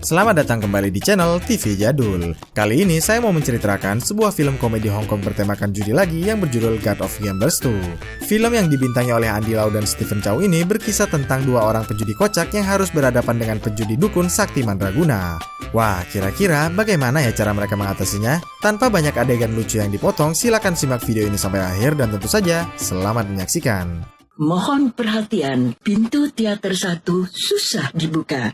Selamat datang kembali di channel TV Jadul. Kali ini saya mau menceritakan sebuah film komedi Hong Kong bertemakan judi lagi yang berjudul God of Gamblers 2. Film yang dibintangi oleh Andy Lau dan Stephen Chow ini berkisah tentang dua orang pejudi kocak yang harus berhadapan dengan pejudi dukun sakti mandraguna. Wah, kira-kira bagaimana ya cara mereka mengatasinya? Tanpa banyak adegan lucu yang dipotong, silakan simak video ini sampai akhir dan tentu saja selamat menyaksikan. Mohon perhatian, pintu teater 1 susah dibuka.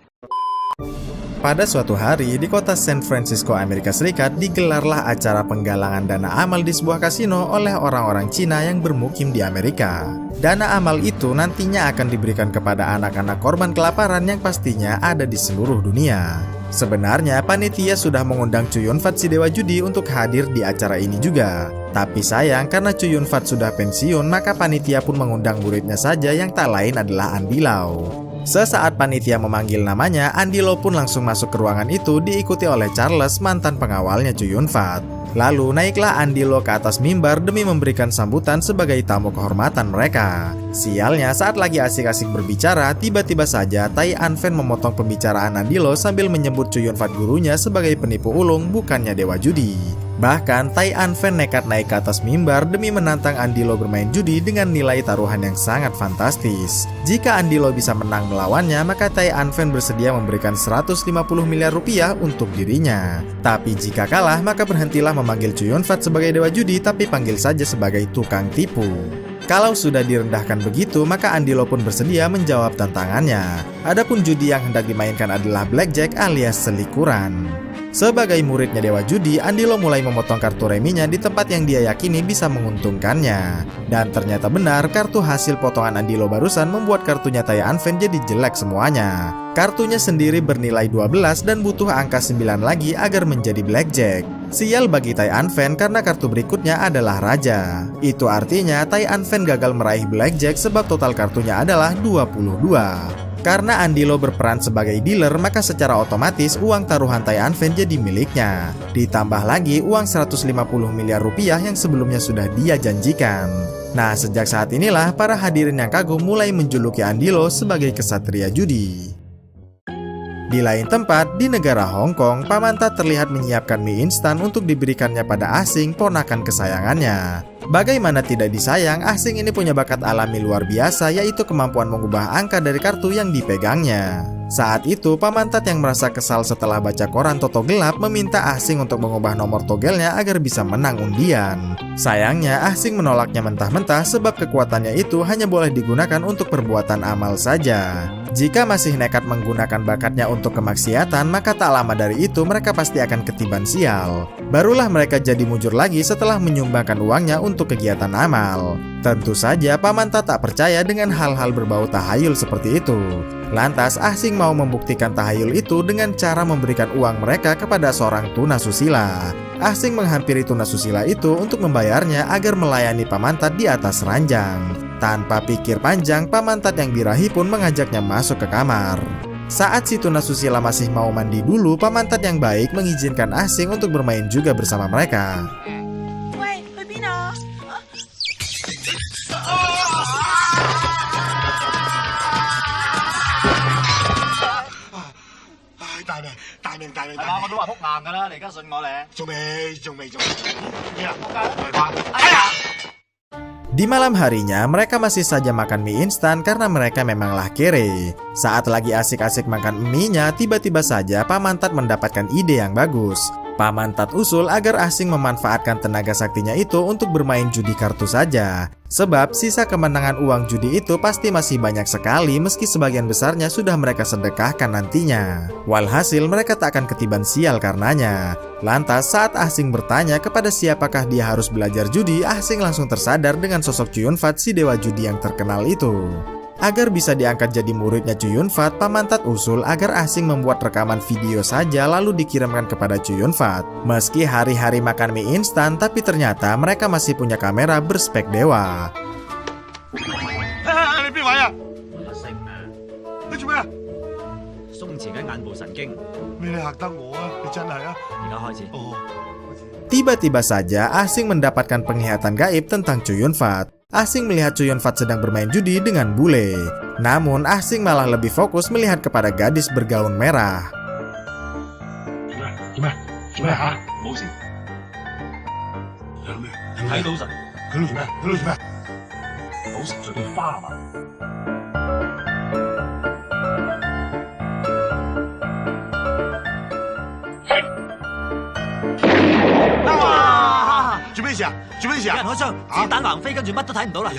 Pada suatu hari, di kota San Francisco, Amerika Serikat, digelarlah acara penggalangan dana amal di sebuah kasino oleh orang-orang Cina yang bermukim di Amerika. Dana amal itu nantinya akan diberikan kepada anak-anak korban kelaparan yang pastinya ada di seluruh dunia. Sebenarnya, panitia sudah mengundang Chow Yun-fat si dewa judi untuk hadir di acara ini juga. Tapi sayang, karena Chow Yun-fat sudah pensiun, maka panitia pun mengundang muridnya saja yang tak lain adalah Andy Lau. Sesaat panitia memanggil namanya, Andy Lau pun langsung masuk ke ruangan itu diikuti oleh Charles, mantan pengawalnya Chow Yun-fat. Lalu naiklah Andy Lau ke atas mimbar demi memberikan sambutan sebagai tamu kehormatan mereka. Sialnya, saat lagi asik-asik berbicara, tiba-tiba saja Tai An-fen memotong pembicaraan Andy Lau sambil menyebut Chow Yun-fat gurunya sebagai penipu ulung, bukannya dewa judi. Bahkan Tai An-fen nekat naik ke atas mimbar demi menantang Andy Lau bermain judi dengan nilai taruhan yang sangat fantastis. Jika Andy Lau bisa menang melawannya, maka Tai An-fen bersedia memberikan 150 miliar rupiah untuk dirinya. Tapi jika kalah, maka berhentilah memanggil Chow Yun-fat sebagai dewa judi, tapi panggil saja sebagai tukang tipu. Kalau sudah direndahkan begitu, maka Andy Lau pun bersedia menjawab tantangannya. Adapun judi yang hendak dimainkan adalah blackjack alias selikuran. Sebagai muridnya dewa judi, Andy Lau mulai memotong kartu reminya di tempat yang dia yakini bisa menguntungkannya. Dan ternyata benar, kartu hasil potongan Andy Lau barusan membuat kartunya Tai An-fen jadi jelek semuanya. Kartunya sendiri bernilai 12 dan butuh angka 9 lagi agar menjadi blackjack. Sial bagi Tai An-fen karena kartu berikutnya adalah raja. Itu artinya Tai An-fen gagal meraih blackjack sebab total kartunya adalah 22. Karena Andy Lau berperan sebagai dealer, maka secara otomatis uang taruhan Tai An-fen jadi miliknya. Ditambah lagi uang 150 miliar rupiah yang sebelumnya sudah dia janjikan. Nah, sejak saat inilah para hadirin yang kagum mulai menjuluki Andy Lau sebagai kesatria judi. Di lain tempat, di negara Hong Kong, Pamanta terlihat menyiapkan mie instan untuk diberikannya pada Asing, ponakan kesayangannya. Bagaimana tidak disayang, Asing ini punya bakat alami luar biasa, yaitu kemampuan mengubah angka dari kartu yang dipegangnya. Saat itu, Pamantat yang merasa kesal setelah baca koran Toto Gelap meminta Asing untuk mengubah nomor togelnya agar bisa menang undian. Sayangnya, Asing menolaknya mentah-mentah sebab kekuatannya itu hanya boleh digunakan untuk perbuatan amal saja. Jika masih nekat menggunakan bakatnya untuk kemaksiatan, maka tak lama dari itu mereka pasti akan ketiban sial. Barulah mereka jadi mujur lagi setelah menyumbangkan uangnya untuk kegiatan amal. Tentu saja Pamantat tak percaya dengan hal-hal berbau tahayul seperti itu. Lantas Asing mau membuktikan tahayul itu dengan cara memberikan uang mereka kepada seorang tunasusila. Asing menghampiri tunasusila itu untuk membayarnya agar melayani Pamantat di atas ranjang. Tanpa pikir panjang, Pamantat yang birahi pun mengajaknya masuk ke kamar. Saat si tunasusila masih mau mandi dulu, Pamantat yang baik mengizinkan Asing untuk bermain juga bersama mereka. Di malam harinya, mereka masih saja makan mie instan karena mereka memanglah kere. Saat lagi asik-asik makan mie-nya, tiba-tiba saja Pamantat mendapatkan ide yang bagus. Pamantat usul agar Asing memanfaatkan tenaga saktinya itu untuk bermain judi kartu saja. Sebab sisa kemenangan uang judi itu pasti masih banyak sekali meski sebagian besarnya sudah mereka sedekahkan nantinya. Walhasil mereka tak akan ketiban sial karenanya. Lantas saat Asing bertanya kepada siapakah dia harus belajar judi, Asing langsung tersadar dengan sosok Chow Yun-fat si dewa judi yang terkenal itu. Agar bisa diangkat jadi muridnya Chow Yun-fat, Pamantat usul agar Asing membuat rekaman video saja lalu dikirimkan kepada Chow Yun-fat. Meski hari-hari makan mie instan, tapi ternyata mereka masih punya kamera berspek dewa. Tiba-tiba saja Asing mendapatkan penglihatan gaib tentang Chow Yun-fat. Asing melihat Chow Yun-fat sedang bermain judi dengan bule. Namun Asing malah lebih fokus melihat kepada gadis bergaun merah. 做咩？做咩吓？冇事。有咩？睇到神。佢做咩？佢做咩？賭神在對花嘛？哇！做咩事啊？做咩事啊？有人開槍，子彈橫飛，跟住乜都睇唔到啦。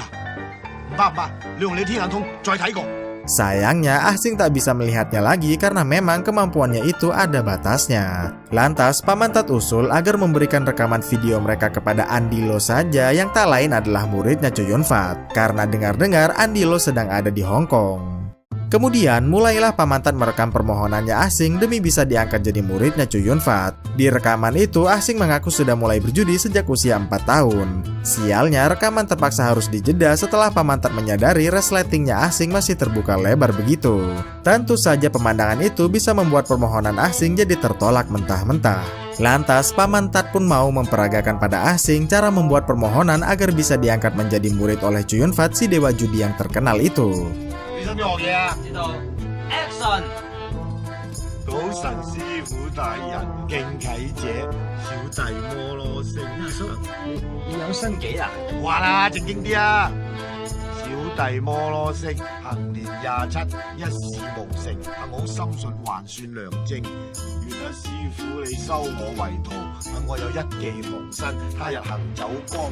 唔得唔得，你用你天眼通再睇過。 Sayangnya, Ahsing tak bisa melihatnya lagi karena memang kemampuannya itu ada batasnya. Lantas, Paman Tat usul agar memberikan rekaman video mereka kepada Andilo saja yang tak lain adalah muridnya Chow Yun Fat. Karena dengar-dengar Andilo sedang ada di Hong Kong. Kemudian, mulailah Paman Tat merekam permohonannya Ahsing demi bisa diangkat jadi muridnya Chow Yun Fat. Di rekaman itu, Ahsing mengaku sudah mulai berjudi sejak usia 4 tahun. Sialnya, rekaman terpaksa harus dijeda setelah Paman Tat menyadari resletingnya Ahsing masih terbuka lebar begitu. Tentu saja pemandangan itu bisa membuat permohonan Ahsing jadi tertolak mentah-mentah. Lantas, Paman Tat pun mau memperagakan pada Ahsing cara membuat permohonan agar bisa diangkat menjadi murid oleh Chow Yun Fat si dewa judi yang terkenal itu. 你識唔識學嘢啊？知道。Action！ 賭神師傅大人，敬啟者，小弟摩羅星。阿叔，你有新幾啊？話啦，正經啲啊！小弟摩羅星，行年27，一事無成，幸好心術還算良正。願阿師傅你收我為徒，等我有一技傍身，他日行走江湖，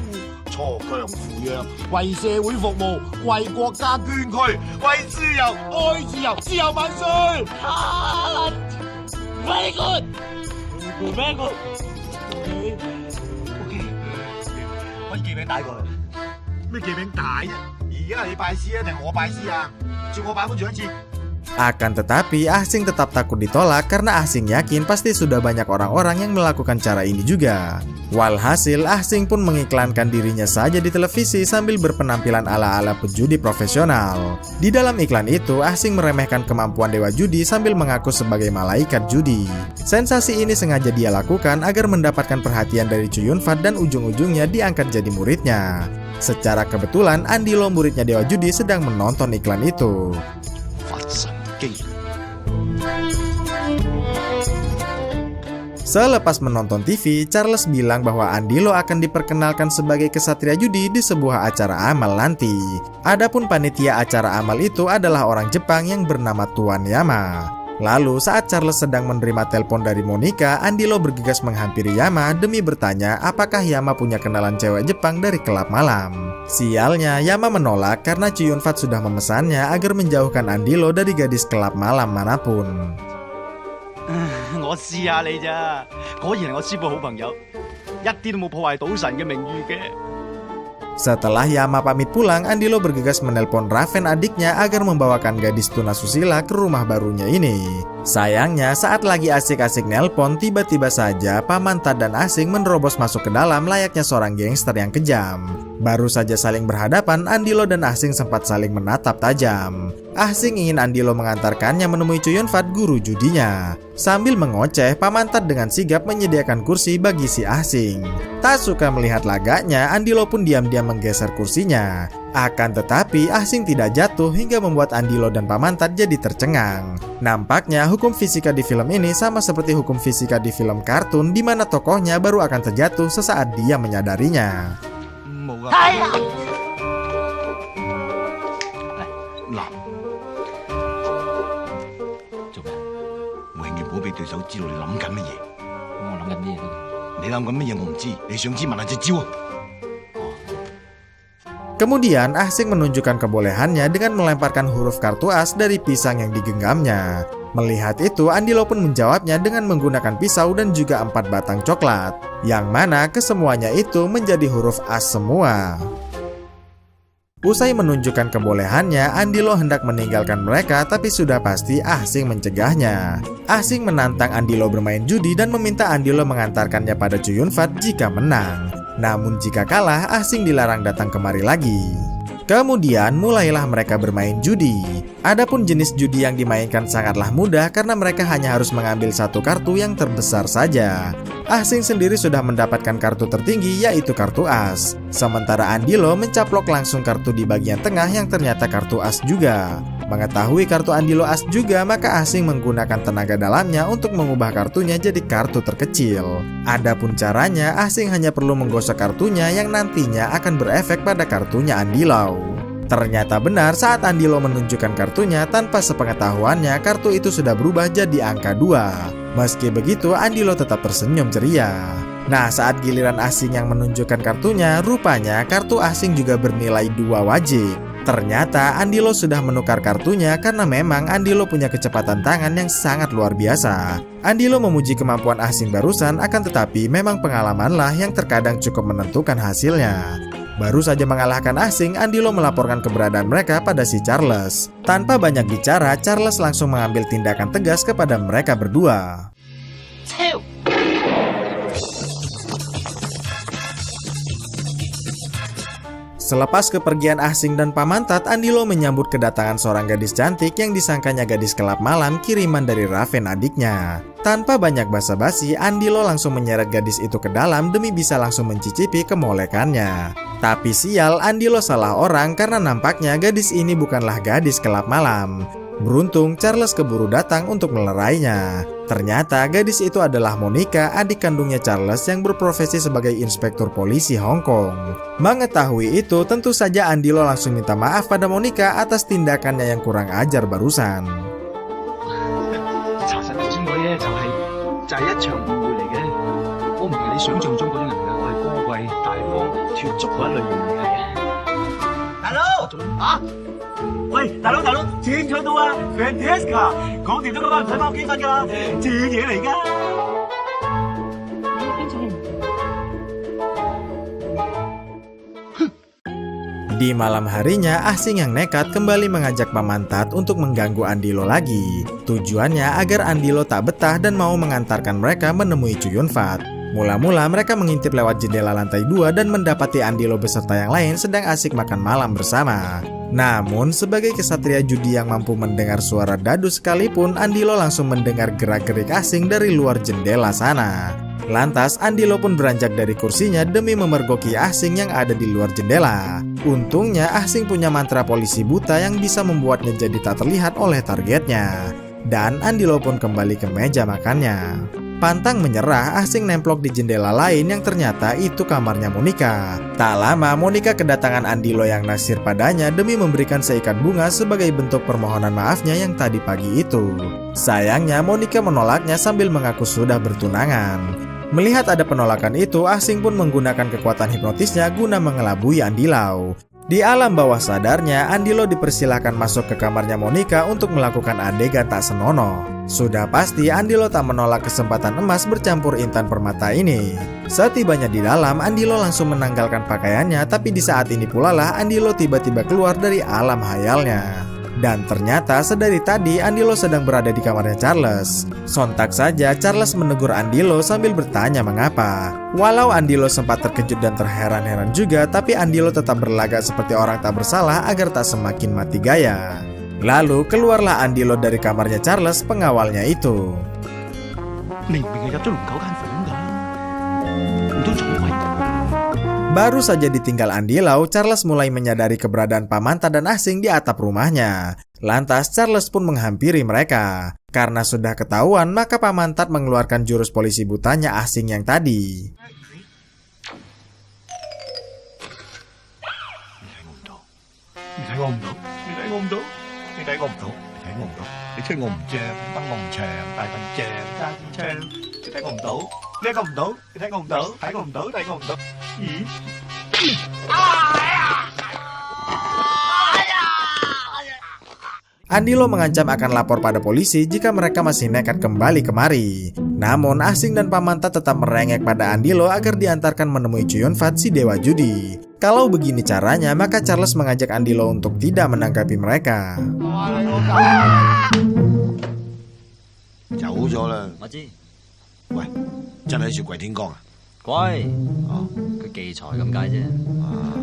鋤強扶弱，為社會服務，為國家捐軀，為自由，愛自由，自由萬歲！Very good， very good。OK， 揾記名帶過嚟。咩記名帶啫？而家係你拜師啊，定係我拜師啊？照我版本做一次。 Akan tetapi, Ahsing tetap takut ditolak karena Ahsing yakin pasti sudah banyak orang-orang yang melakukan cara ini juga. Walhasil, Ahsing pun mengiklankan dirinya saja di televisi sambil berpenampilan ala-ala pejudi profesional. Di dalam iklan itu, Ahsing meremehkan kemampuan dewa judi sambil mengaku sebagai malaikat judi. Sensasi ini sengaja dia lakukan agar mendapatkan perhatian dari Chow Yun Fat dan ujung-ujungnya diangkat jadi muridnya. Secara kebetulan, Andilo muridnya dewa judi sedang menonton iklan itu. Selepas menonton TV, Charles bilang bahwa Andilo akan diperkenalkan sebagai kesatria judi di sebuah acara amal nanti. Adapun panitia acara amal itu adalah orang Jepang yang bernama Tuan Yama. Lalu saat Charles sedang menerima telepon dari Monica, Andilo bergegas menghampiri Yama demi bertanya apakah Yama punya kenalan cewek Jepang dari klub malam. Sialnya, Yama menolak karena Chow Yun Fat sudah memesannya agar menjauhkan Andilo dari gadis klub malam manapun. 我試下你咋，果然係我師傅好朋友，一啲都冇破壞賭神嘅名譽嘅。 Setelah Yama pamit pulang, Andilo bergegas menelpon Raven adiknya agar membawakan gadis tunasusila ke rumah barunya ini. Sayangnya, saat lagi asik-asik nelpon, tiba-tiba saja Paman Tat dan Ahsing menerobos masuk ke dalam layaknya seorang gangster yang kejam. Baru saja saling berhadapan, Andilo dan Ahsing sempat saling menatap tajam. Ahsing ingin Andilo mengantarkannya menemui Chow Yun Fat, guru judinya. Sambil mengoceh, Paman Tat dengan sigap menyediakan kursi bagi si Ahsing. Tak suka melihat lagaknya, Andilo pun diam-diam menggeser kursinya. Akan tetapi, Ahsing tidak jatuh hingga membuat Andilo dan Paman Tat jadi tercengang. Nampaknya hukum fisika di film ini sama seperti hukum fisika di film kartun di mana tokohnya baru akan terjatuh sesaat dia menyadarinya. Kemudian Ahsing menunjukkan kebolehannya dengan melemparkan huruf kartu as dari pisang yang digenggamnya. Melihat itu, Andilo pun menjawabnya dengan menggunakan pisau dan juga 4 batang coklat, yang mana kesemuanya itu menjadi huruf as semua. Usai menunjukkan kebolehannya, Andilo hendak meninggalkan mereka, tapi sudah pasti Ahsing mencegahnya. Ahsing menantang Andilo bermain judi dan meminta Andilo mengantarkannya pada Chow Yun Fat jika menang. Namun jika kalah, Ahsing dilarang datang kemari lagi. Kemudian mulailah mereka bermain judi. Adapun jenis judi yang dimainkan sangatlah mudah karena mereka hanya harus mengambil satu kartu yang terbesar saja. Ahsing sendiri sudah mendapatkan kartu tertinggi, yaitu kartu as. Sementara Andilo mencaplok langsung kartu di bagian tengah yang ternyata kartu as juga. Mengetahui kartu Andilo as juga, maka Asing menggunakan tenaga dalamnya untuk mengubah kartunya jadi kartu terkecil. Adapun caranya, Asing hanya perlu menggosok kartunya yang nantinya akan berefek pada kartunya Andilo. Ternyata benar, saat Andilo menunjukkan kartunya, tanpa sepengetahuannya kartu itu sudah berubah jadi angka 2. Meski begitu, Andilo tetap tersenyum ceria. Nah, saat giliran Asing yang menunjukkan kartunya, rupanya kartu Asing juga bernilai 2 wajib. Ternyata Andilo sudah menukar kartunya karena memang Andilo punya kecepatan tangan yang sangat luar biasa. Andilo memuji kemampuan Asing barusan, akan tetapi memang pengalamanlah yang terkadang cukup menentukan hasilnya. Baru saja mengalahkan Asing, Andilo melaporkan keberadaan mereka pada si Charles. Tanpa banyak bicara, Charles langsung mengambil tindakan tegas kepada mereka berdua. Selepas kepergian Asing dan Pamantat, Andilo menyambut kedatangan seorang gadis cantik yang disangkanya gadis kelab malam kiriman dari Raven adiknya. Tanpa banyak basa-basi, Andilo langsung menyeret gadis itu ke dalam demi bisa langsung mencicipi kemolekannya. Tapi sial, Andilo salah orang karena nampaknya gadis ini bukanlah gadis kelab malam. Beruntung, Charles keburu datang untuk melerainya. Ternyata gadis itu adalah Monica, adik kandungnya Charles yang berprofesi sebagai inspektur polisi Hong Kong. Mengetahui itu, tentu saja Andilo langsung minta maaf pada Monica atas tindakannya yang kurang ajar barusan. 查實頭先嗰啲就係一場誤會嚟嘅。我唔係你想象中嗰種人㗎，我係高貴、大方、脫俗嗰一類型嚟嘅。大佬啊！喂，大佬，錢搶到啊 ！Fantastic 啊！講掂咗嗰晚唔使返屋企瞓㗎啦，正嘢嚟㗎。 Di malam harinya, Asing yang nekat kembali mengajak Pamantat untuk mengganggu Andilo lagi. Tujuannya agar Andilo tak betah dan mau mengantarkan mereka menemui Chu Yun-fat. Mula-mula mereka mengintip lewat jendela lantai 2 dan mendapati Andilo beserta yang lain sedang asik makan malam bersama. Namun, sebagai kesatria judi yang mampu mendengar suara dadu sekalipun, Andilo langsung mendengar gerak-gerik Asing dari luar jendela sana. Lantas, Andilo pun beranjak dari kursinya demi memergoki Asing yang ada di luar jendela. Untungnya, Asing punya mantra polisi buta yang bisa membuatnya jadi tak terlihat oleh targetnya. Dan Andilo pun kembali ke meja makannya. Pantang menyerah, Asing nemplok di jendela lain yang ternyata itu kamarnya Monica. Tak lama, Monica kedatangan Andilo yang naksir padanya demi memberikan seikat bunga sebagai bentuk permohonan maafnya yang tadi pagi itu. Sayangnya, Monica menolaknya sambil mengaku sudah bertunangan. Melihat ada penolakan itu, Asing pun menggunakan kekuatan hipnotisnya guna mengelabui Andilo. Di alam bawah sadarnya, Andilo dipersilahkan masuk ke kamarnya Monica untuk melakukan adegan tak senonoh. Sudah pasti Andilo tak menolak kesempatan emas bercampur intan permata ini. Setibanya di dalam, Andilo langsung menanggalkan pakaiannya, tapi di saat ini pula lah Andilo tiba-tiba keluar dari alam hayalnya. Dan ternyata sedari tadi Andilo sedang berada di kamarnya Charles. Sontak saja Charles menegur Andilo sambil bertanya mengapa. Walau Andilo sempat terkejut dan terheran-heran juga, tapi Andilo tetap berlagak seperti orang tak bersalah agar tak semakin mati gaya. Lalu keluarlah Andilo dari kamarnya Charles, pengawalnya itu. 明明係入咗龍九間房㗎，唔通撞鬼？ Baru saja ditinggal Andilo, Charles mulai menyadari keberadaan Pamantat dan Asing di atap rumahnya. Lantas Charles pun menghampiri mereka. Karena sudah ketahuan, maka Pamantat mengeluarkan jurus polisi butanya Asing yang tadi. 你睇我唔到，你睇我唔到，你睇我唔到，你睇我唔到，你吹我唔脹，燈我唔長，大笨象揸支槍，你睇我唔到，你睇我唔到，你睇我唔到，睇我唔到，睇我唔到，咦？ Andilo mengancam akan lapor pada polisi jika mereka masih nekat kembali kemari. Namun Asing dan Pamantat tetap merengek pada Andilo agar diantarkan menemui Chu Yun-fat si dewa judi. Kalau begini caranya, maka Charles mengajak Andilo untuk tidak menanggapi mereka. 走咗啦。我知，喂，真係雪櫃天光啊？鬼哦，佢忌財咁解啫，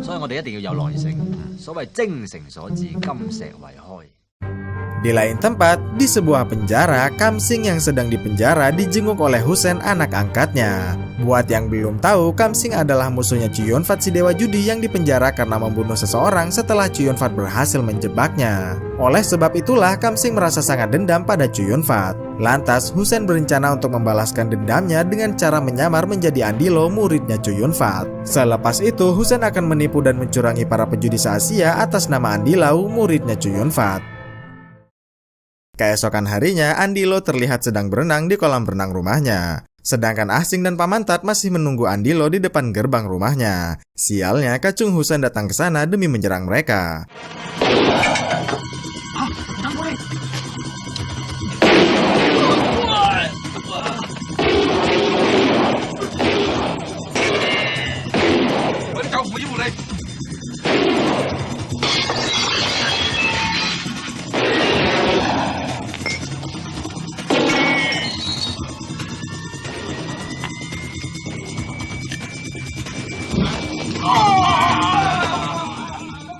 所以我哋一定要有耐性。所謂精誠所至，金石為開。Di lain tempat, di sebuah penjara, Kamsing yang sedang dipenjara dijenguk oleh Husen anak angkatnya. Buat yang belum tahu, Kamsing adalah musuhnya Chuyonfat si dewa judi yang dipenjara karena membunuh seseorang setelah Chuyonfat berhasil menjebaknya. Oleh sebab itulah Kamsing merasa sangat dendam pada Chuyonfat. Lantas, Husen berencana untuk membalaskan dendamnya dengan cara menyamar menjadi Andilo, muridnya Chuyonfat. Selepas itu, Husen akan menipu dan mencurangi para pejudi se-Asia atas nama Andilo, muridnya Chuyonfat. Keesokan harinya, Andilo terlihat sedang berenang di kolam renang rumahnya. Sedangkan Asing dan Pamantat masih menunggu Andilo di depan gerbang rumahnya. Sialnya, Kacung Husen datang ke sana demi menyerang mereka.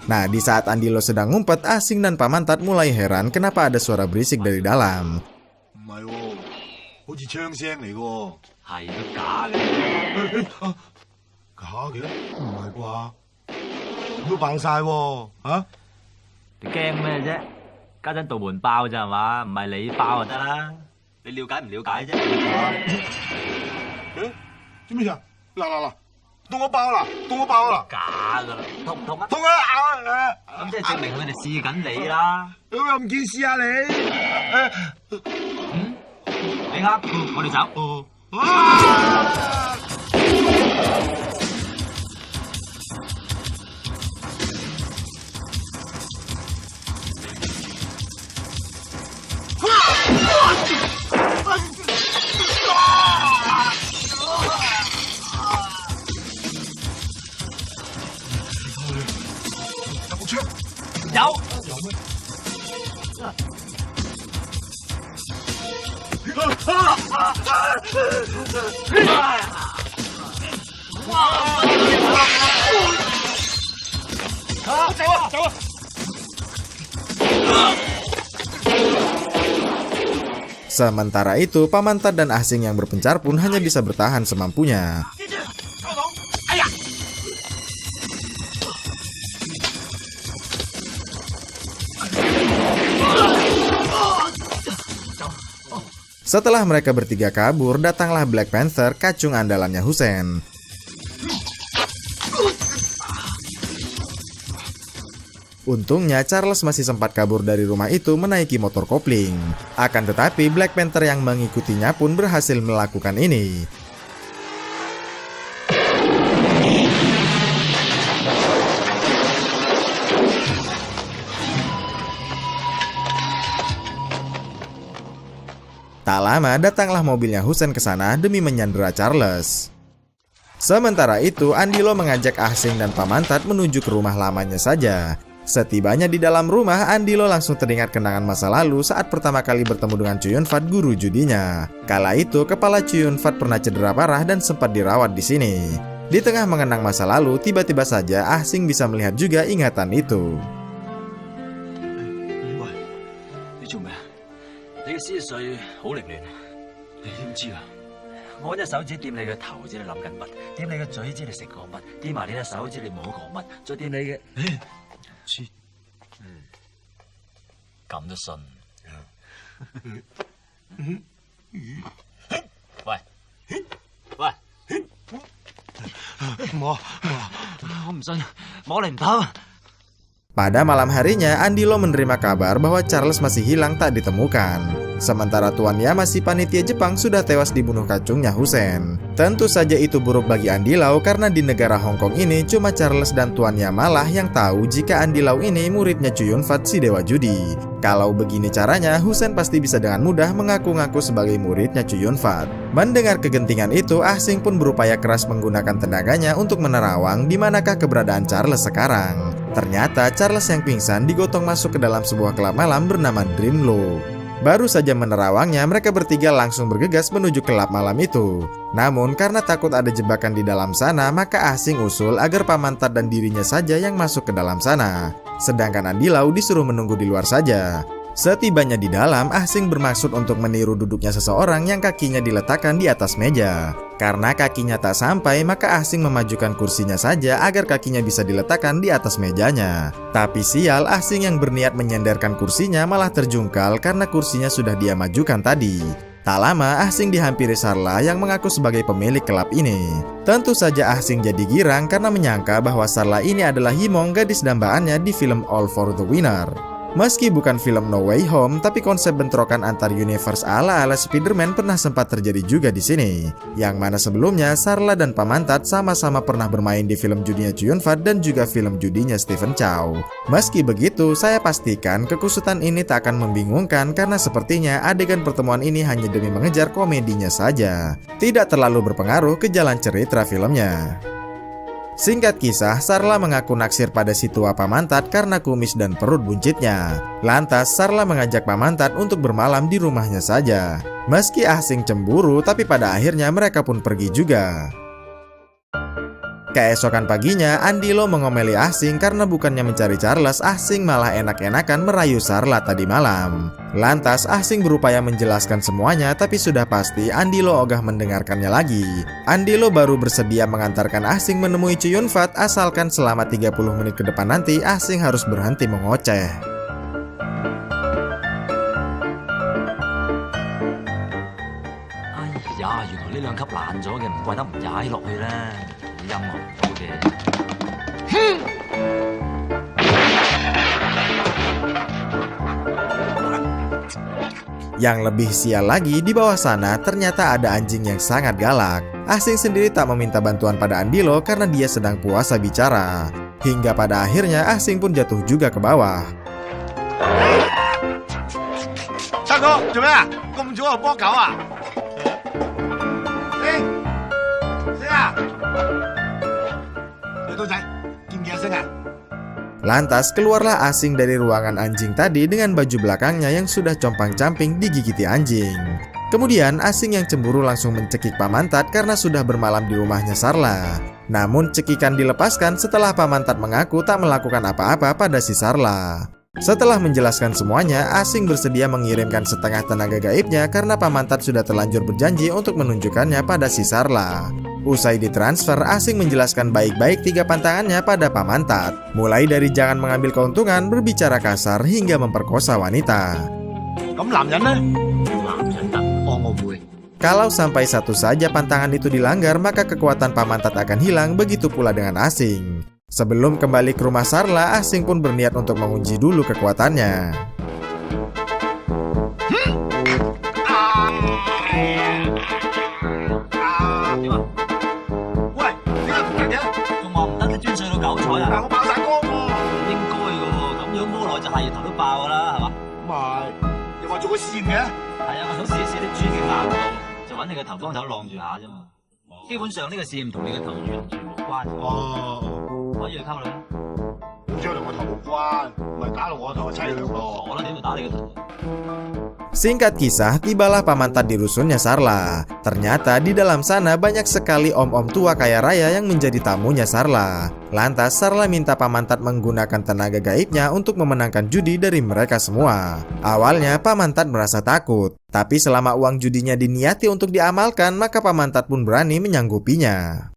Nah, di saat Andilo sedang ngumpet, Asing dan Pamantat mulai heran kenapa ada suara berisik dari dalam. 唔係喎，好似槍聲嚟喎。係都假嘅。假嘅？唔係啩？都爆晒喎！嚇！你驚咩啫？家陣道門爆咋係嘛？唔係你爆就得啦。你了解唔了解啫？做咩呀？嗱，到我爆啦！到我爆啦！假噶啦，痛唔痛啊？痛啊！咁即係證明佢哋試緊你啦。咁又唔見試下你？你啱，我哋走。Sementara itu, Pamantat dan Asing yang berpencar pun hanya bisa bertahan semampunya. Setelah mereka bertiga kabur, datanglah Black Panther, kacung andalannya Husen. Untungnya Charles masih sempat kabur dari rumah itu menaiki motor kopling. Akan tetapi Black Panther yang mengikutinya pun berhasil melakukan ini. Tak lama datanglah mobilnya Husen ke sana demi menyandera Charles. Sementara itu, Andilo mengajak Asing dan Pamantat menuju ke rumah lamanya saja. Setibanya di dalam rumah, Andilo langsung teringat kenangan masa lalu saat pertama kali bertemu dengan Chuyonfat, guru judinya. Kala itu, kepala Chuyonfat pernah cedera parah dan sempat dirawat di sini. Di tengah mengenang masa lalu, tiba-tiba saja Asing bisa melihat juga ingatan itu. 喂，你做咩啊？你嘅思緒好凌亂，你點知啊？我隻手指掂你嘅頭，知你諗緊乜；掂你嘅嘴，知你食過乜；掂埋你隻手，知你摸過乜；再掂你嘅，咁都信？喂，我唔信，摸你唔透。 Pada malam harinya, Andilo menerima kabar bahwa Charles masih hilang tak ditemukan. Sementara tuannya masih panitia Jepang sudah tewas dibunuh kacungnya Husen. Tentu saja itu buruk bagi Andilo karena di negara Hong Kong ini cuma Charles dan tuannya malah yang tahu jika Andilo ini muridnya Chuyonfat si dewa judi. Kalau begini caranya, Husen pasti bisa dengan mudah mengaku-ngaku sebagai muridnya Chuyonfat. Mendengar kegentingan itu, Asing pun berupaya keras menggunakan tenaganya untuk menerawang di manakah keberadaan Charles sekarang. Ternyata Charles yang pingsan digotong masuk ke dalam sebuah klub malam bernama Dreamloop. Baru saja menerawangnya, mereka bertiga langsung bergegas menuju klub malam itu. Namun karena takut ada jebakan di dalam sana, maka Asing usul agar Pamantat dan dirinya saja yang masuk ke dalam sana. Sedangkan Andilo disuruh menunggu di luar saja. Setibanya di dalam, Ah Sing bermaksud untuk meniru duduknya seseorang yang kakinya diletakkan di atas meja. Karena kakinya tak sampai, maka Ah Sing memajukan kursinya saja agar kakinya bisa diletakkan di atas mejanya. Tapi sial, Ah Sing yang berniat menyenderkan kursinya malah terjungkal karena kursinya sudah dia majukan tadi. Tak lama, Ah Sing dihampiri Sarla yang mengaku sebagai pemilik klub ini. Tentu saja Ah Sing jadi girang karena menyangka bahwa Sarla ini adalah Himong, gadis dambaannya di film All for the Winner. Meski bukan film No Way Home, tapi konsep bentrokan antar universe ala-ala Spider-Man pernah sempat terjadi juga di sini. Yang mana sebelumnya Sarla dan Pamantat sama-sama pernah bermain di film judinya Chow Yun-fat dan juga film judinya Stephen Chow. Meski begitu, saya pastikan kekusutan ini tak akan membingungkan karena sepertinya adegan pertemuan ini hanya demi mengejar komedinya saja. Tidak terlalu berpengaruh ke jalan cerita filmnya. Singkat kisah, Sarla mengaku naksir pada si tua Pamantat karena kumis dan perut buncitnya. Lantas, Sarla mengajak Pamantat untuk bermalam di rumahnya saja. Meski Ah Sing cemburu, tapi pada akhirnya mereka pun pergi juga. Keesokan paginya, Andilo mengomeli Ah Sing karena bukannya mencari Charles, Ah Sing malah enak-enakan merayu Sarla tadi malam. Lantas, Ah Sing berupaya menjelaskan semuanya, tapi sudah pasti Andilo ogah mendengarkannya lagi. Andilo baru bersedia mengantarkan Ah Sing menemui Chow Yun-fat asalkan selama 30 menit ke depan nanti Ah Sing harus berhenti mengoceh.哎呀，原來呢兩級爛咗嘅，唔怪得唔踩落去啦。音樂唔好嘅。 Yang lebih sial lagi, di bawah sana ternyata ada anjing yang sangat galak. Ah Sing sendiri tak meminta bantuan pada Andilo karena dia sedang puasa bicara. Hingga pada akhirnya Ah Sing pun jatuh juga ke bawah. 三哥做咩啊？咁早就幫狗啊？星啊！女刀仔，見唔見阿星啊？ Lantas keluarlah Ah Sing dari ruangan anjing tadi dengan baju belakangnya yang sudah compang-camping digigiti anjing. Kemudian Ah Sing yang cemburu langsung mencekik Pamantat karena sudah bermalam di rumahnya Sarla. Namun cekikan dilepaskan setelah Pamantat mengaku tak melakukan apa-apa pada si Sarla. Setelah menjelaskan semuanya, Ah Sing bersedia mengirimkan setengah tenaga gaibnya karena Pamantat sudah terlanjur berjanji untuk menunjukkannya pada si Sarla. Usai ditransfer, Ah Sing menjelaskan baik-baik 3 pantangannya pada Pamantat. Mulai dari jangan mengambil keuntungan, berbicara kasar, hingga memperkosa wanita. 咁男人呢？男人得，我會。 Kalau sampai satu saja pantangan itu dilanggar, maka kekuatan Pamantat akan hilang, begitu pula dengan Ah Sing. Sebelum kembali ke rumah Sarla, Ah Sing pun berniat untuk menguji dulu kekuatannya. Singkat kisah, tibalah Pamantat di rusunnya Sarla. Ternyata di dalam sana banyak sekali om-om tua kaya raya yang menjadi tamunya Sarla. Lantas Sarla minta Pamantat menggunakan tenaga gaibnya untuk memenangkan judi dari mereka semua. Awalnya Pamantat merasa takut, tapi selama uang judinya diniati untuk diamalkan, maka Pamantat pun berani menyanggupinya.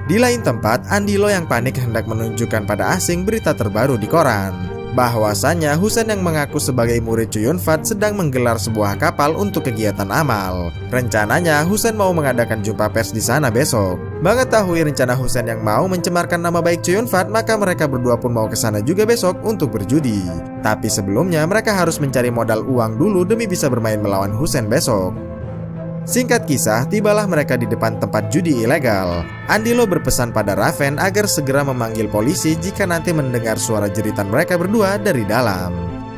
Di lain tempat, Andilo yang panik hendak menunjukkan pada Ah Sing berita terbaru di koran. Bahwasannya Husain yang mengaku sebagai murid Chow Yun-fat sedang menggelar sebuah kapal untuk kegiatan amal. Rencananya Husain mau mengadakan jumpa pers di sana besok. Mengetahui rencana Husain yang mau mencemarkan nama baik Chow Yun-fat, maka mereka berdua pun mau ke sana juga besok untuk berjudi. Tapi sebelumnya mereka harus mencari modal uang dulu demi bisa bermain melawan Husain besok. Singkat kisah, tibalah mereka di depan tempat judi ilegal. Andilo berpesan pada Raven agar segera memanggil polisi jika nanti mendengar suara jeritan mereka berdua dari dalam.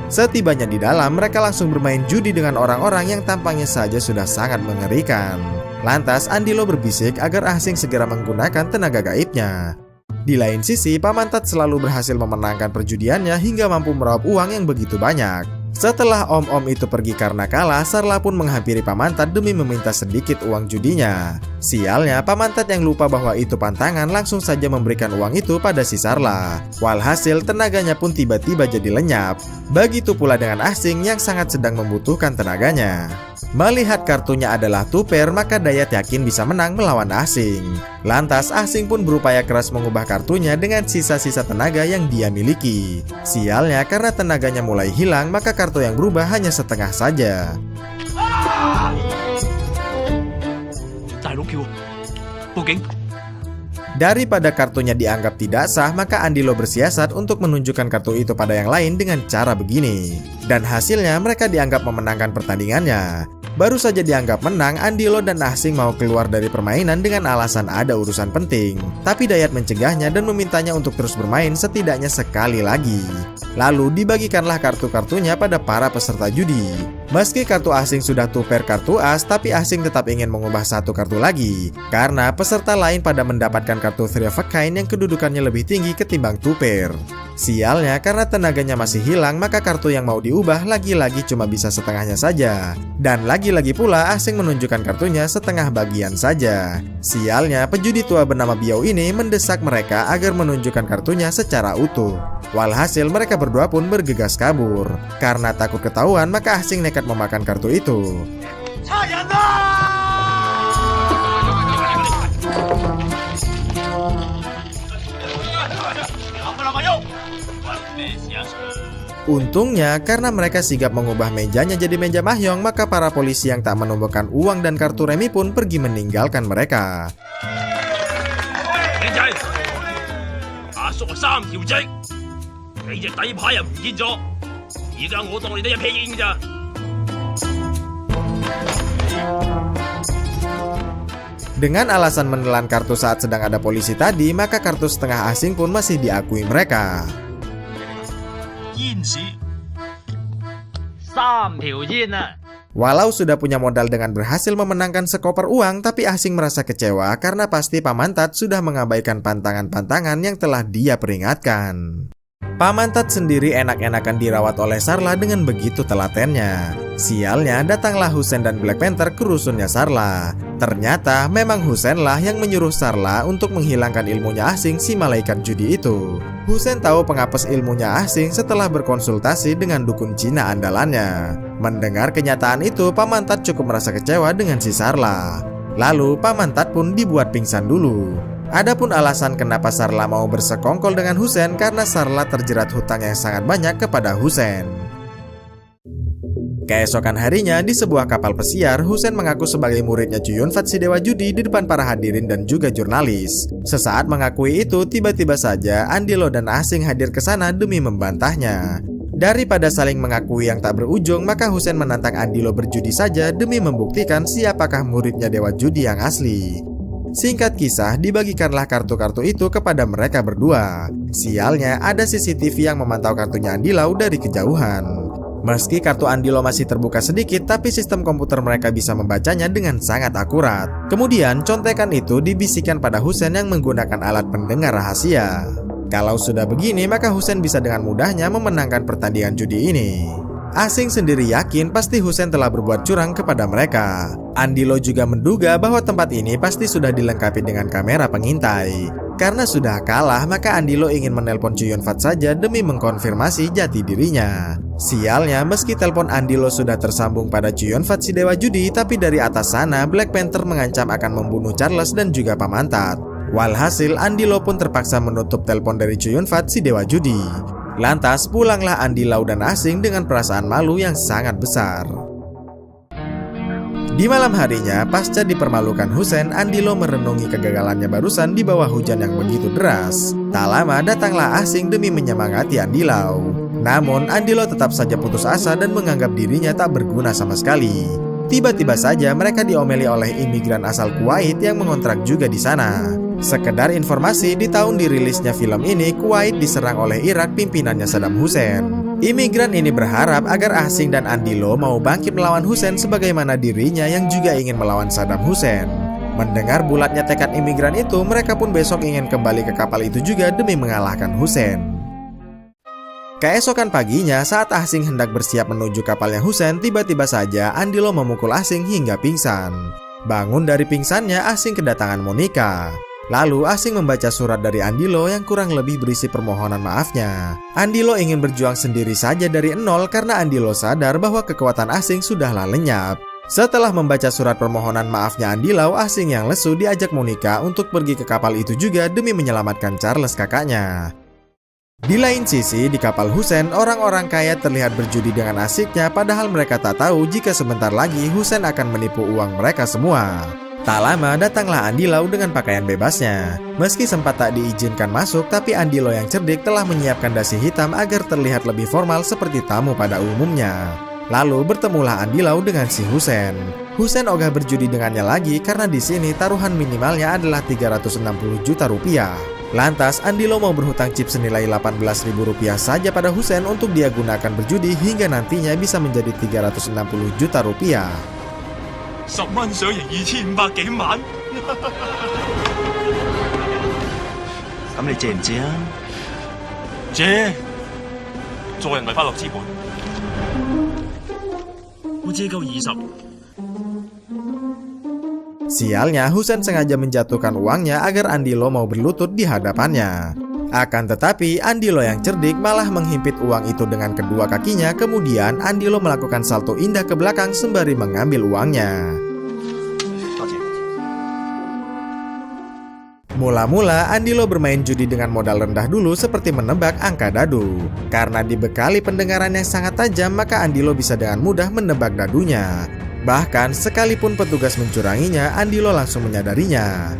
Setibanya di dalam, mereka langsung bermain judi dengan orang-orang yang tampaknya saja sudah sangat mengerikan. Lantas Andilo berbisik agar Ah Sing segera menggunakan tenaga gaibnya. Di lain sisi, Pamantat selalu berhasil memenangkan perjudiannya hingga mampu meraup uang yang begitu banyak. Setelah om-om itu pergi karena kalah, Sarla pun menghampiri Pamantat demi meminta sedikit uang judinya. Sialnya, Pamantat yang lupa bahwa itu pantangan langsung saja memberikan uang itu pada si Sarla. Walhasil tenaganya pun tiba-tiba jadi lenyap. Begitu pula dengan Asing yang sangat sedang membutuhkan tenaganya. Melihat kartunya adalah tuper, maka Dayat yakin bisa menang melawan Asing. Lantas Asing pun berupaya keras mengubah kartunya dengan sisa-sisa tenaga yang dia miliki. Sialnya, karena tenaganya mulai hilang, maka kartu yang berubah hanya setengah saja. Daripada kartunya dianggap tidak sah, maka Andilo bersiasat untuk menunjukkan kartu itu pada yang lain dengan cara begini. Dan hasilnya mereka dianggap memenangkan pertandingannya. Baru saja dianggap menang, Andilo dan Asing mau keluar dari permainan dengan alasan ada urusan penting. Tapi Dayat mencegahnya dan memintanya untuk terus bermain setidaknya sekali lagi. Lalu dibagikanlah kartu-kartunya pada para peserta judi. Meski kartu Asing sudah tuper kartu as, tapi Asing tetap ingin mengubah satu kartu lagi. Karena peserta lain pada mendapatkan kartu Three of a Kind yang kedudukannya lebih tinggi ketimbang tuper. Sialnya, karena tenaganya masih hilang, maka kartu yang mau diubah lagi-lagi cuma bisa setengahnya saja. Dan lagi-lagi pula Asing menunjukkan kartunya setengah bagian saja. Sialnya, pejudi tua bernama Biao ini mendesak mereka agar menunjukkan kartunya secara utuh. Walhasil mereka berdua pun bergegas kabur. Karena takut ketahuan, maka Asing nekat memakan kartu itu. Untungnya, karena mereka sigap mengubah mejanya jadi meja mahjong, maka para polisi yang tak menemukan uang dan kartu remi pun pergi meninggalkan mereka. Dengan alasan menelan kartu saat sedang ada polisi tadi, maka kartu setengah Asing pun masih diakui mereka. Walau sudah punya modal dengan berhasil memenangkan sekoper uang, tapi Asing merasa kecewa karena pasti Pamantat sudah mengabaikan pantangan-pantangan yang telah dia peringatkan. Pamantat sendiri enak-enakan dirawat oleh Sarla dengan begitu telatennya. Sialnya, datanglah Hussein dan Black Panther ke rusunnya Sarla. Ternyata memang Hussein lah yang menyuruh Sarla untuk menghilangkan ilmunya Asing si malaikat judi itu. Hussein tahu pengapes ilmunya Asing setelah berkonsultasi dengan dukun Cina andalannya. Mendengar kenyataan itu, Pamantat cukup merasa kecewa dengan si Sarla. Lalu Pamantat pun dibuat pingsan dulu. Adapun alasan kenapa Sarla mau bersekongkol dengan Hussein karena Sarla terjerat hutang yang sangat banyak kepada Hussein. Keesokan harinya, di sebuah kapal pesiar, Hussein mengaku sebagai muridnya Chu Yun-fat si dewa judi di depan para hadirin dan juga jurnalis. Sesaat mengakui itu, tiba-tiba saja Andilo dan Asing hadir ke sana demi membantahnya. Daripada saling mengakui yang tak berujung, maka Hussein menantang Andilo berjudi saja demi membuktikan siapakah muridnya dewa judi yang asli. Singkat kisah, dibagikanlah kartu-kartu itu kepada mereka berdua. Sialnya, ada CCTV yang memantau kartunya Andilo dari kejauhan. Meski kartu Andilo masih terbuka sedikit, tapi sistem komputer mereka bisa membacanya dengan sangat akurat. Kemudian, contekan itu dibisikkan pada Hussein yang menggunakan alat pendengar rahasia. Kalau sudah begini, maka Hussein bisa dengan mudahnya memenangkan pertandingan judi ini. Asing sendiri yakin pasti Hussein telah berbuat curang kepada mereka. Andilo juga menduga bahwa tempat ini pasti sudah dilengkapi dengan kamera pengintai. Karena sudah kalah, maka Andilo ingin menelpon Chu Yun-fat saja demi mengkonfirmasi jati dirinya. Sialnya, meski telepon Andilo sudah tersambung pada Chu Yun-fat si dewa judi, tapi dari atas sana Black Panther mengancam akan membunuh Charles dan juga Pamantat. Walhasil, Andilo pun terpaksa menutup telepon dari Chu Yun-fat si dewa judi. Lantas pulanglah Andilo dan Asing dengan perasaan malu yang sangat besar. Di malam harinya, pasca dipermalukan Hussein, Andilo merenungi kegagalannya barusan di bawah hujan yang begitu deras. Tak lama datanglah Asing demi menyemangati Andilo. Namun Andilo tetap saja putus asa dan menganggap dirinya tak berguna sama sekali. Tiba-tiba saja mereka diomeli oleh imigran asal Kuwait yang mengontrak juga di sana. Sekedar informasi, di tahun dirilisnya film ini, Kuwait diserang oleh Irak pimpinannya Saddam Hussein. Imigran ini berharap agar Asing dan Andilo mau bangkit melawan Hussein sebagaimana dirinya yang juga ingin melawan Saddam Hussein. Mendengar bulatnya tekad imigran itu, mereka pun besok ingin kembali ke kapal itu juga demi mengalahkan Hussein. Keesokan paginya, saat Asing hendak bersiap menuju kapalnya Husen, tiba-tiba saja Andilo memukul Asing hingga pingsan. Bangun dari pingsannya, Asing kedatangan Monica. Lalu Asing membaca surat dari Andilo yang kurang lebih berisi permohonan maafnya. Andilo ingin berjuang sendiri saja dari nol karena Andilo sadar bahwa kekuatan Asing sudahlah lenyap. Setelah membaca surat permohonan maafnya Andilo, Asing yang lesu diajak Monica untuk pergi ke kapal itu juga demi menyelamatkan Charles kakaknya. Di lain sisi, di kapal Husen, orang-orang kaya terlihat berjudi dengan asiknya padahal mereka tak tahu jika sebentar lagi Husen akan menipu uang mereka semua. Tak lama datanglah Andilo dengan pakaian bebasnya. Meski sempat tak diizinkan masuk, tapi Andilo yang cerdik telah menyiapkan dasi hitam agar terlihat lebih formal seperti tamu pada umumnya. Lalu bertemulah Andilo dengan si Husen. Husen ogah berjudi dengannya lagi karena di sini taruhan minimalnya adalah 360 juta rupiah. Lantas Andilo mau berhutang chip senilai 18.000 rupiah saja pada Husen untuk dia gunakan berjudi hingga nantinya bisa menjadi 360 juta rupiah. 10蚊上贏2500幾萬，咁你借唔借啊？借做人咪快樂之本，我借夠20。 Sialnya, Husen sengaja menjatuhkan uangnya agar Andilo mau berlutut di hadapannya. Akan tetapi, Andilo yang cerdik malah menghimpit uang itu dengan kedua kakinya. Kemudian, Andilo melakukan salto indah ke belakang sembari mengambil uangnya. Mula-mula, Andilo bermain judi dengan modal rendah dulu seperti menebak angka dadu. Karena dibekali pendengaran yang sangat tajam, maka Andilo bisa dengan mudah menebak dadunya. Bahkan sekalipun petugas mencuranginya, Andilo langsung menyadarinya.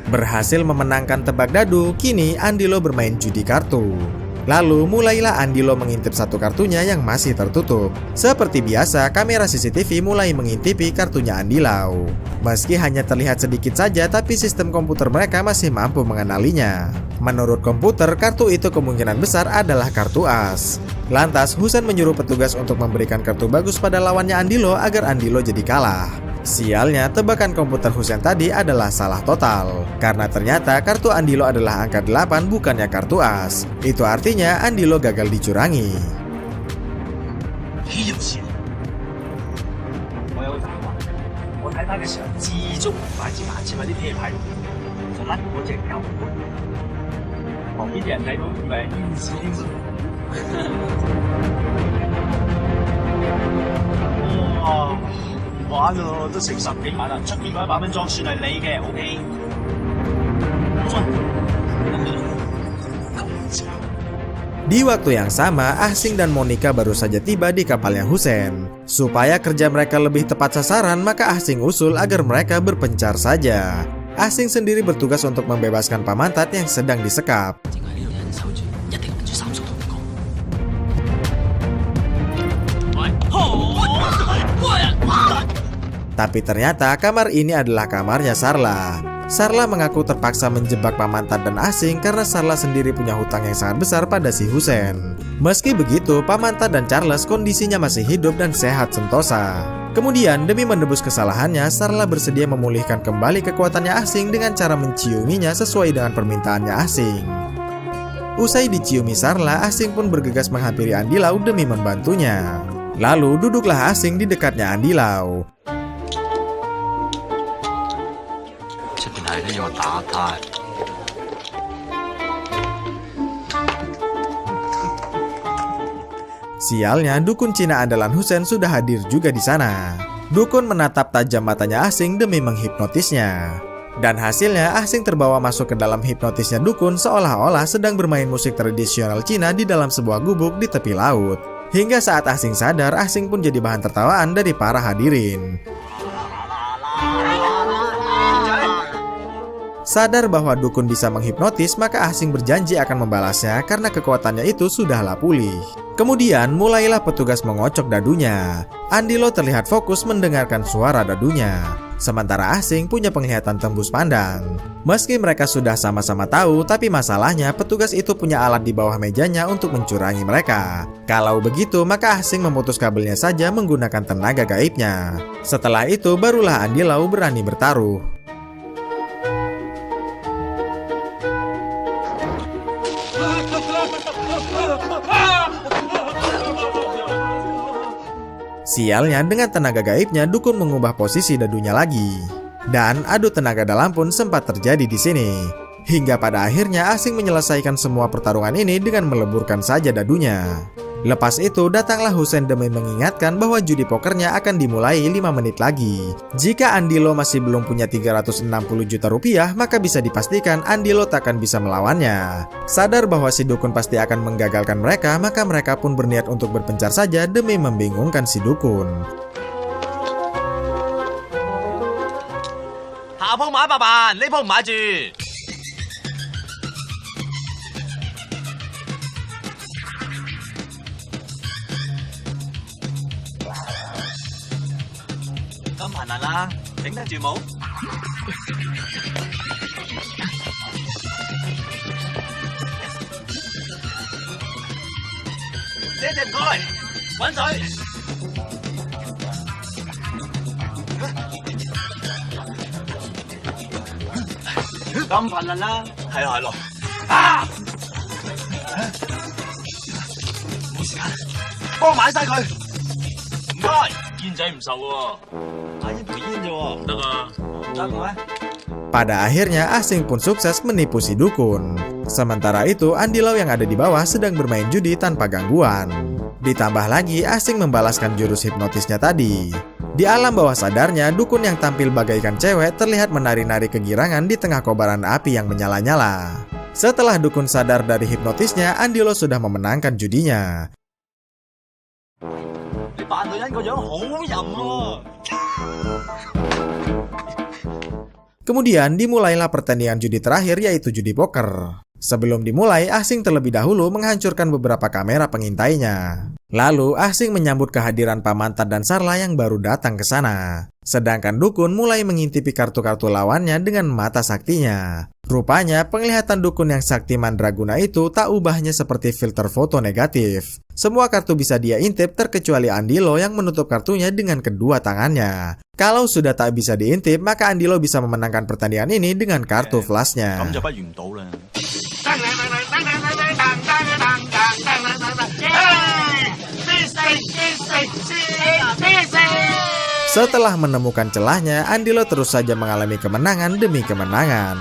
Berhasil memenangkan tebak dadu, kini Andilo bermain judi kartu. Lalu mulailah Andilo mengintip satu kartunya yang masih tertutup. Seperti biasa, kamera CCTV mulai mengintipi kartunya Andilo. Meski hanya terlihat sedikit saja, tapi sistem komputer mereka masih mampu mengenalinya. Menurut komputer, kartu itu kemungkinan besar adalah kartu as. Lantas, Husen menyuruh petugas untuk memberikan kartu bagus pada lawannya Andilo agar Andilo jadi kalah. Sialnya, tebakan komputer Husen tadi adalah salah total. Karena ternyata kartu Andilo adalah angka 8 bukannya kartu as. Itu artinya Andilo gagal dicurangi. 豈有此理！我有個大話，我睇翻嘅時候，至足擺支眼前嗰啲啤牌，就甩嗰隻狗。旁邊啲人睇到以為係冤子添喎。哇！唔玩咯，都成10幾萬啦，出邊嗰100蚊裝算係你嘅 ，OK。Di waktu yang sama, Asing dan Monica baru saja tiba di kapalnya Husen. Supaya kerja mereka lebih tepat sasaran, maka Asing usul agar mereka berpencar saja. Asing sendiri bertugas untuk membebaskan Pamantat yang sedang disekap. Tapi ternyata kamar ini adalah kamarnya Sarla. Sarla mengaku terpaksa menjebak Pamantat dan Asing karena Sarla sendiri punya hutang yang sangat besar pada si Husen. Meski begitu, Pamantat dan Charles kondisinya masih hidup dan sehat sentosa. Kemudian, demi menebus kesalahannya, Sarla bersedia memulihkan kembali kekuatannya Asing dengan cara menciuminya sesuai dengan permintaannya Asing. Usai diciumi Sarla, Asing pun bergegas menghampiri Andilo demi membantunya. Lalu duduklah Asing di dekatnya Andilo. 出邊係都要我打他。 Sialnya, dukun Cina andalan Husen sudah hadir juga di sana. Dukun menatap tajam matanya Asing demi menghipnotisnya. Dan hasilnya, Asing terbawa masuk ke dalam hipnotisnya dukun seolah-olah sedang bermain musik tradisional Cina di dalam sebuah gubuk di tepi laut. Hingga saat Asing sadar, Asing pun jadi bahan tertawaan dari para hadirin. Sadar bahwa dukun bisa menghipnotis, maka Asing berjanji akan membalasnya karena kekuatannya itu sudahlah pulih. Kemudian mulailah petugas mengocok dadunya. Andilo terlihat fokus mendengarkan suara dadunya. Sementara Asing punya penglihatan tembus pandang. Meski mereka sudah sama-sama tahu, tapi masalahnya petugas itu punya alat di bawah mejanya untuk mencurangi mereka. Kalau begitu, maka Asing memutus kabelnya saja menggunakan tenaga gaibnya. Setelah itu, barulah Andilo berani bertaruh. Sialnya, dengan tenaga gaibnya, dukun mengubah posisi dadunya lagi. Dan adu tenaga dalam pun sempat terjadi di sini. Hingga pada akhirnya Asing menyelesaikan semua pertarungan ini dengan meleburkan saja dadunya. Lepas itu datanglah Hussein demi mengingatkan bahwa judi pokernya akan dimulai 5 menit lagi. Jika Andilo masih belum punya 360 juta rupiah, maka bisa dipastikan Andilo takkan bisa melawannya. Sadar bahwa si dukun pasti akan menggagalkan mereka, maka mereka pun berniat untuk berpencar saja demi membingungkan si dukun. 下鋪買100萬，呢鋪唔買住。咁頻能啦，頂得住冇？謝謝唔該，滾水。咁頻能啦，係咯係咯。啊！冇時間，幫我買晒佢。唔該，煙仔唔受喎，買煙賠煙啫喎，得啊，得嘅咩？ Pada akhirnya Asing pun sukses menipu si dukun. Sementara itu Andilo yang ada di bawah sedang bermain judi tanpa gangguan. Ditambah lagi Asing membalaskan jurus hipnotisnya tadi. Di alam bawah sadarnya, dukun yang tampil bagaikan cewek terlihat menari-nari kegirangan di tengah kobaran api yang menyala-nyala. Setelah dukun sadar dari hipnotisnya, Andilo sudah memenangkan judinya. 你扮女人個樣好淫喎。 Kemudian dimulailah pertandingan judi terakhir, yaitu judi poker. Sebelum dimulai, Asing terlebih dahulu menghancurkan beberapa kamera pengintainya. Lalu Asing menyambut kehadiran Pamantar dan Sarla yang baru datang ke sana. Sedangkan dukun mulai mengintipi kartu-kartu lawannya dengan mata saktinya. Rupanya penglihatan dukun yang sakti mandraguna itu tak ubahnya seperti filter foto negatif. Semua kartu bisa dia intip terkecuali Andilo yang menutup kartunya dengan kedua tangannya. Kalau sudah tak bisa diintip, maka Andilo bisa memenangkan pertandingan ini dengan kartu flashnya. 咁就不如唔到啦。 Setelah menemukan celahnya, Andilo terus saja mengalami kemenangan demi kemenangan.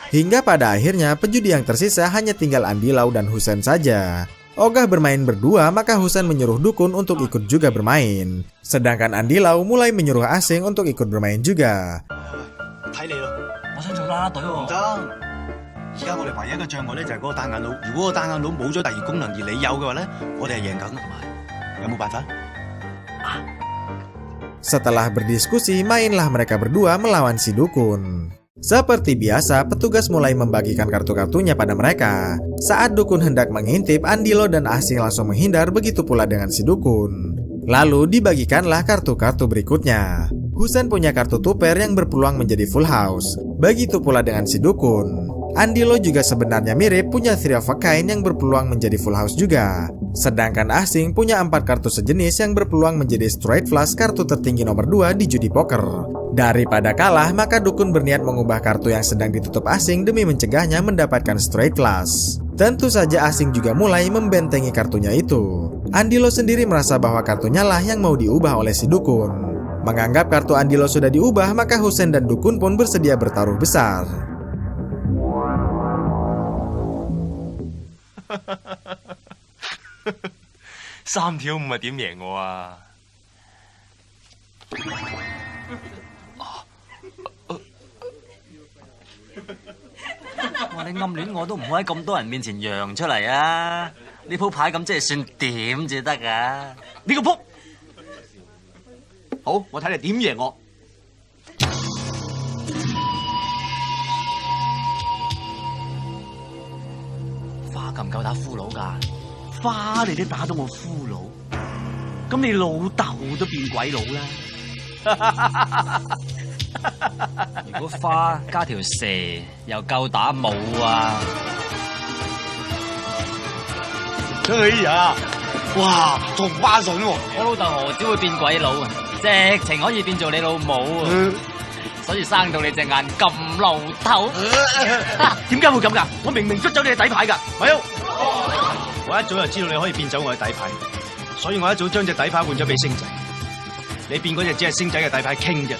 Hingga pada akhirnya penjudi yang tersisa hanya tinggal Andilo dan Hussein saja. Ogah bermain berdua, maka Hussein menyuruh dukun untuk ikut juga bermain. Sedangkan Andilo mulai menyuruh Asing untuk ikut bermain juga. 睇你咯，我想做啦啦隊喎。唔得，而家我哋唯一嘅障礙咧就係嗰個單眼佬。如果個單眼佬冇咗第二功能，而你有嘅話咧，我哋係贏緊同埋。有冇辦法？ Setelah berdiskusi, mainlah mereka berdua melawan si dukun. Seperti biasa, petugas mulai membagikan kartu-kartunya pada mereka. Saat dukun hendak mengintip, Andilo dan Asing langsung menghindar, begitu pula dengan si dukun. Lalu dibagikanlah kartu-kartu berikutnya. Hussein punya kartu tuper yang berpeluang menjadi full house. Begitu pula dengan si dukun. Andilo juga sebenarnya mirip punya three of a kind yang berpeluang menjadi full house juga. Sedangkan Asing punya 4 kartu sejenis yang berpeluang menjadi straight flush, kartu tertinggi nomor 2 di judi poker. Daripada kalah, maka dukun berniat mengubah kartu yang sedang ditutup Asing demi mencegahnya mendapatkan straight flush. Tentu saja Asing juga mulai membentengi kartunya itu. Andilo sendiri merasa bahwa kartunya lah yang mau diubah oleh si dukun. Menganggap kartu Andilo sudah diubah, maka Hussein dan dukun pun bersedia bertaruh besar. Sam條五係點贏我啊？哇！你暗戀我都唔好喺咁多人面前揚出嚟啊！呢鋪牌咁即係算點至得啊？呢個撲！好，我睇你點贏我。花夠唔夠打俘虜㗎？花你都打到我俘虜，咁你老豆都變鬼佬啦！如果花加條蛇又夠打冇啊！哎呀，哇，同花順喎！我老豆何止會變鬼佬啊，直情可以變做你老母啊！所以生到你隻眼咁露頭。點解會咁㗎？我明明捉走你嘅底牌㗎。咪好，我一早就知道你可以變走我嘅底牌，所以我一早將隻底牌換咗俾星仔。你變嗰隻只係星仔嘅底牌傾啫。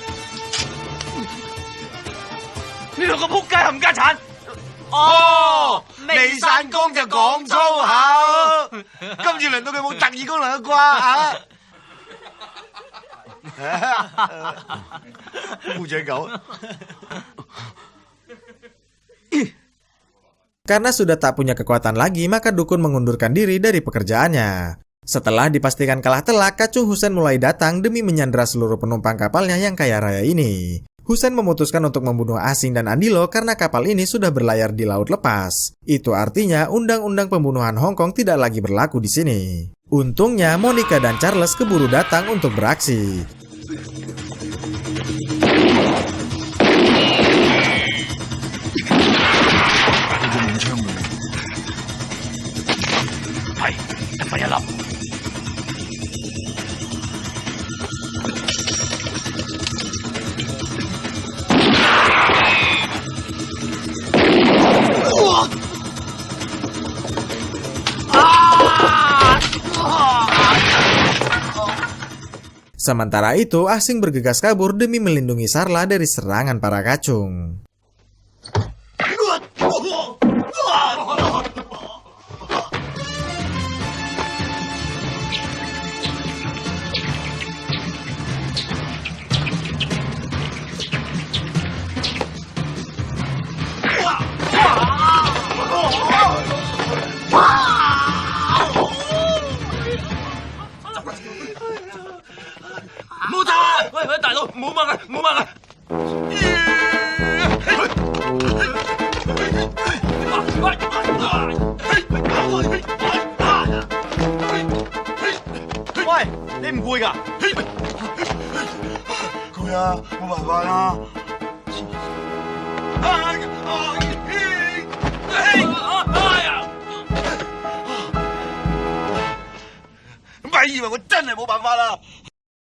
呢兩個仆街冚家鏟！哦，未散工就講粗口，今次輪到佢冇特異功能嘅啩烏雀狗。 Karena sudah tak punya kekuatan lagi, maka dukun mengundurkan diri dari pekerjaannya. Setelah dipastikan kalah telak, Kacung Hussein mulai datang demi menyandera seluruh penumpang kapalnya yang kaya raya ini. Hussein memutuskan untuk membunuh Asing dan Andilo karena kapal ini sudah berlayar di laut lepas. Itu artinya undang-undang pembunuhan Hong Kong tidak lagi berlaku di sini. Untungnya Monica dan Charles keburu datang untuk beraksi. Sementara itu, Asing bergegas kabur demi melindungi Sarla dari serangan para kacung.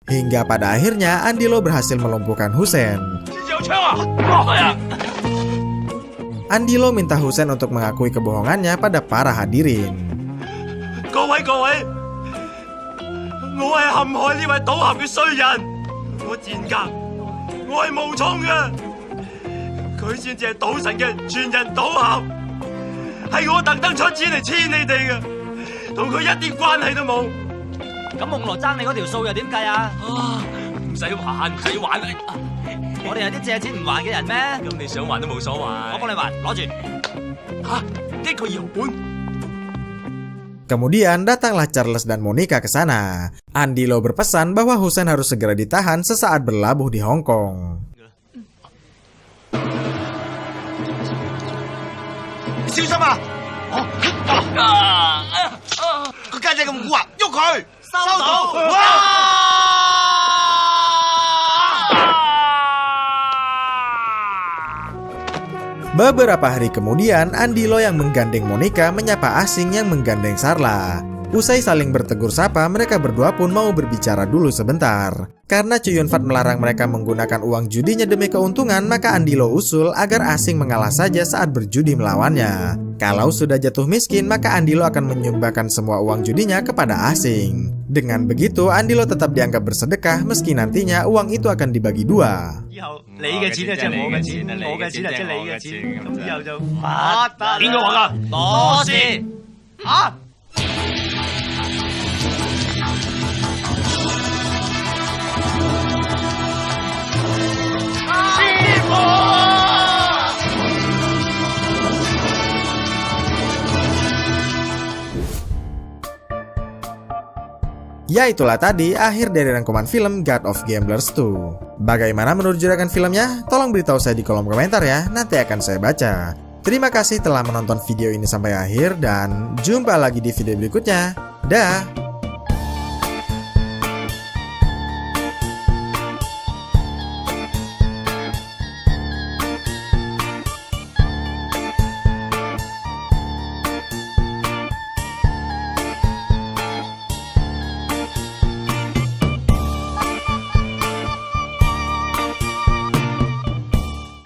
Hingga pada akhirnya Andilo berhasil melumpuhkan Hussein. Andilo minta Hussein untuk mengakui kebohongannya pada para hadirin. 各位，我係陷害呢位賭俠嘅衰人，我賤格，我係無錯嘅，佢先至係賭神嘅傳人賭俠，係我特登出錢嚟黐你哋嘅，同佢一啲關係都冇。咁夢羅爭你嗰條數又點計啊？唔使還，唔使還啊！我哋係啲借錢唔還嘅人咩？咁你想還都冇所謂。我幫你還，攞住。嚇，呢個搖本。 Kemudian datanglah Charles dan Monica ke sana. Andilo berpesan bahwa Hussein harus segera ditahan sesaat berlabuh di Hong Kong. 小心啊！個家姐咁蠱惑，喐佢！收到！哇！ Beberapa hari kemudian, Andilo yang menggandeng Monica menyapa Asing yang menggandeng Sarla. Usai saling bertegur sapa, mereka berdua pun mau berbicara dulu sebentar. Karena Chow Yun Fat melarang mereka menggunakan uang judinya demi keuntungan, maka Andilo usul agar Asing mengalah saja saat berjudi melawannya. Kalau sudah jatuh miskin, maka Andilo akan menyumbangkan semua uang judinya kepada Asing. Dengan begitu, Andilo tetap dianggap bersedekah meski nantinya uang itu akan dibagi dua. 以後你嘅錢就即係我嘅錢，我嘅錢就即係你嘅錢，咁以後就發達。邊個話㗎？我是嚇！ Ya itulah tadi akhir dari rangkuman film God of Gamblers 2. Bagaimana menurut juragan filmnya? Tolong beritahu saya di kolom komentar ya, nanti akan saya baca. Terima kasih telah menonton video ini sampai akhir dan jumpa lagi di video berikutnya. Dah!